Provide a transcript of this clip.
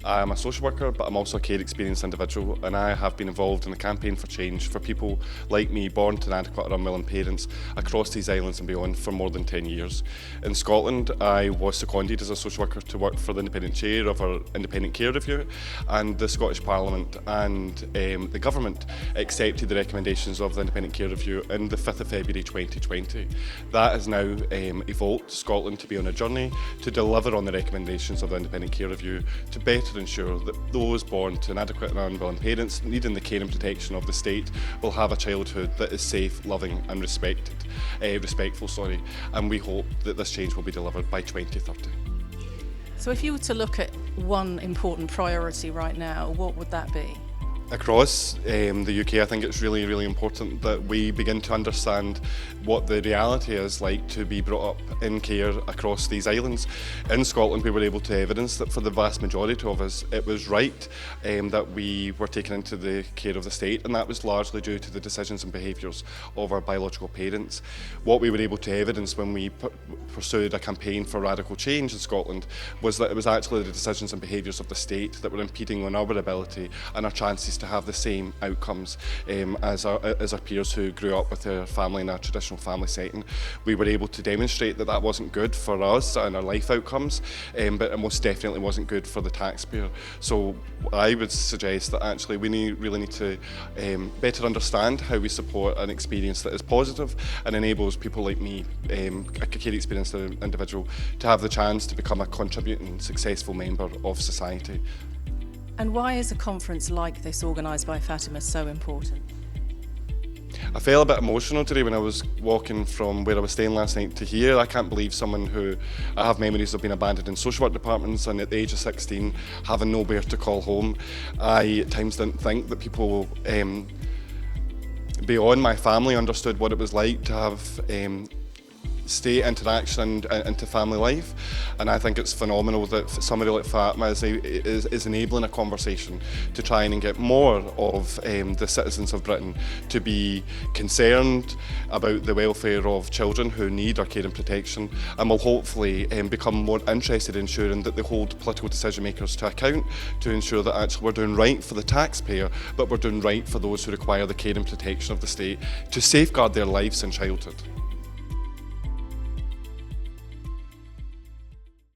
I'm a social worker, but I'm also a care experienced individual, and I have been involved in the campaign for change for people like me born to inadequate or unwilling parents across these islands and beyond for more than 10 years. In Scotland, I was seconded as a social worker to work for the independent chair of our independent care review, and the Scottish Parliament and the government accepted the recommendations of the independent care review on the 5th of February 2020. That has now evolved Scotland to be on a journey to deliver on the recommendations of the independent care review to better ensure that those born to inadequate and unwilling parents needing the care and protection of the state will have a childhood that is safe, loving and respectful. And we hope that this change will be delivered by 2030. So if you were to look at one important priority right now, what would that be? Across the UK, I think it's really, really important that we begin to understand what the reality is like to be brought up in care across these islands. In Scotland, we were able to evidence that for the vast majority of us, it was right that we were taken into the care of the state, and that was largely due to the decisions and behaviours of our biological parents. What we were able to evidence when we pursued a campaign for radical change in Scotland was that it was actually the decisions and behaviours of the state that were impeding on our ability and our chances to have the same outcomes as our peers who grew up with their family in a traditional family setting. We were able to demonstrate that that wasn't good for us and our life outcomes, but it most definitely wasn't good for the taxpayer. So I would suggest that actually we really need to better understand how we support an experience that is positive and enables people like me, a care experienced individual, to have the chance to become a contributing, successful member of society. And why is a conference like this organised by Fatima so important? I felt a bit emotional today when I was walking from where I was staying last night to here. I can't believe someone who I have memories of being abandoned in social work departments and at the age of 16 having nowhere to call home. I at times didn't think that people beyond my family understood what it was like to have state interaction into family life, and I think it's phenomenal that somebody like Fatima is enabling a conversation to try and get more of the citizens of Britain to be concerned about the welfare of children who need our care and protection, and will hopefully become more interested in ensuring that they hold political decision makers to account to ensure that actually we're doing right for the taxpayer, but we're doing right for those who require the care and protection of the state to safeguard their lives and childhood.